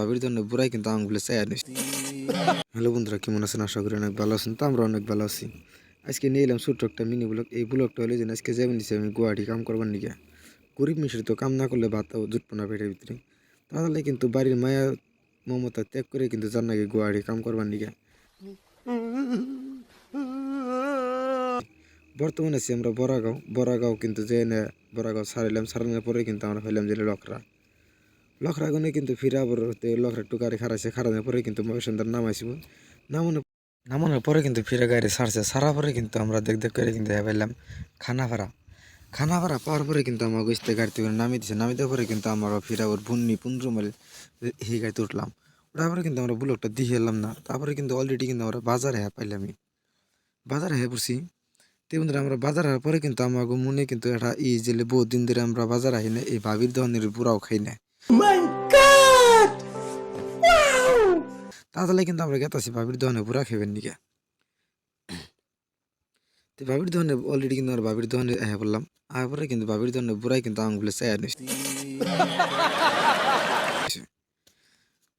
ভাবির জন্য বুড়াই কিন্তু আঙুলে চায়া নিচ্ছে। হ্যালো বন্ধুরা, কেমন আছেন? আশা করি অনেক ভালো আছেন। তো আমরা অনেক ভালো আছি। আজকে নিয়ে এলাম ছোট্ট একটা মিনি ব্লগ। এই ব্লগটা হলো যে আজকে যাবেন নিচে আমি গুয়াহাটি কাম করবার নিকে। গরিব মিশরি তো কাম না করলে ভাতও জুটবো না পেটের ভিতরে। তাহলে কিন্তু বাড়ির মায়া মমতা ত্যাগ করে কিন্তু যার নাকি গুয়াহাটি কাম করবার নিকে। বর্তমানে আছি আমরা বরাগাঁও কিন্তু যে বরাগাঁও ছাড়ানোর পরে কিন্তু আমরা হইলাম যে লখরাগনে কিন্তু ফিরা বড়তে লখরা একটু গাড়ি খারানোর পরে কিন্তু মহেশন্দার নামাইছিল। নামানোর পরে কিন্তু ফিরে গাড়ি সারা পরে কিন্তু আমরা দেখ করে কিন্তু পাইলাম খানাপাড়া পাওয়ার পরে কিন্তু আমার গইতে গাড়িতে করে নামি দেওয়ার পরে কিন্তু আমরা ফিরা ওর ভুন্নি 15 মাইল এই গাড়িতে উঠলাম। ওঠার পরে কিন্তু আমরা বুলকটা দিয়ে এলাম না। তারপরে কিন্তু অলরেডি কিন্তু আমরা বাজারে পাইলামই বাজারে পড়ছি। তো বন্ধুরা আমরা বাজার হওয়ার পরে কিন্তু আমার মনে কিন্তু একটা জেলে বহু দিন ধরে আমরা বাজার আহি না, এই ভাবির দহনের বুড়াও খাই না। তাহলে কিন্তু আমরা গেতাছি ভাবির দহনে বুড়া খাইবেন নিকে। তো ভাবির দহনে অলরেডি কিন্তু আমরা ভাবির দহনে বললাম পরে কিন্তু ভাবির দহনে বুড়াই কিন্তু আঙুলে চায়া নিচ্ছে।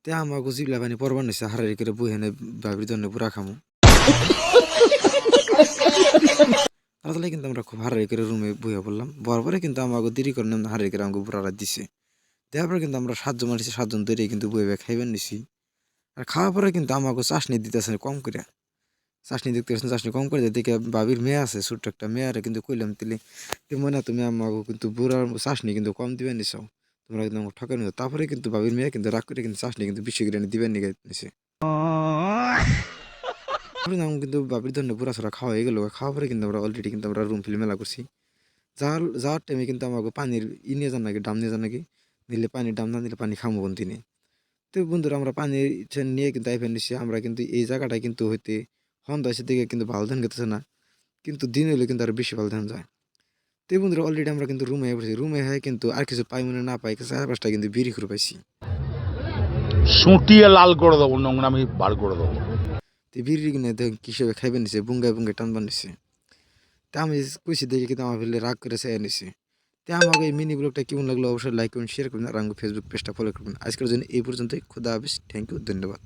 তে আমাকে জিবলা পানি পরবার নিচ্ছে হারারি করে বই হেনে ভাবির দহনে বুড়া খামো। তাহলে কিন্তু আমরা খুব হারারি করে রুমে বইয়া পড়লাম। বরাবরে পরে কিন্তু আমাকে দেরি করে হারারি করে আমাকে বুড়ারা দিছে। দেওয়ার পরে কিন্তু আমরা 7 জন মারছি, 7 জন ধরে কিন্তু বইবে খাইবেন নিছি। আর খাওয়ার পরে কিন্তু আমাকে চাষনি দিতেছে কম করে। চাষনি দেখতে পাচ্ছেন, চাষনি কম করে দেখে বাবির মেয়ে আছে ছোট্ট একটা মেয়ারে কিন্তু কইলাম তিলে মনে তুমি আমাকে কিন্তু বুড়ার চাষনি কিন্তু কম দিবেন নিছ, তোমরা কিন্তু আমাকে ঠকাই নিছো। তারপরে কিন্তু বাবির মেয়ে কিন্তু রাগ করে কিন্তু চাষনি কিন্তু বেশি করে দিবেন নিয়ে নিছে। কিন্তু বাবির ধরনের বুড়া ছড়া খাওয়া হয়ে গেল। খাওয়া পরে কিন্তু আমরা অলরেডি কিন্তু আমরা রুম ফিল মেলা করছি। যাওয়ার টাইমে কিন্তু আমাকে পানির নিয়ে যান নাকি ডাম নিয়ে যান নাকি, নিলে পানির ডাম না নিলে পানি খামো বন্তি নেই। তো বন্ধুরা আমরা পানি নিয়ে কিন্তু আইফেন নিচ্ছি। আমরা কিন্তু এই জায়গাটায় কিন্তু হইতে সন্ধ্যা দিকে কিন্তু ভালো ধান খেতেছে না, কিন্তু দিন হলে কিন্তু আর বেশি ভালো ধান যায়। তো বন্ধুরা অলরেডি আমরা কিন্তু রুমে পড়ছি। রুমে কিন্তু আর কিছু পাই মনে না পাই 4-5টা কিন্তু বিড়ি খুঁড়ে পাইছি। সুটিয়ে লাল করে দেবো, নোংরামি বার করে দেবো। তো বিড়ি কিনে কিসবে খাইবেন নিছে, বুঙ্গায় টানবার নিছে। তা আমি কইছি দেখে কিন্তু আমার ফেলে রাগ করে চাই নিছে। তো আমাকে এই মিনি ব্লগটা কেমন লাগলো অবশ্যই লাইক করুন, শেয়ার করুন আর আমাকে ফেসবুক পেজটা ফলো করুন। আজকের জন্য এই পর্যন্তই। খুদা হাফেজ, থ্যাংক ইউ, ধন্যবাদ।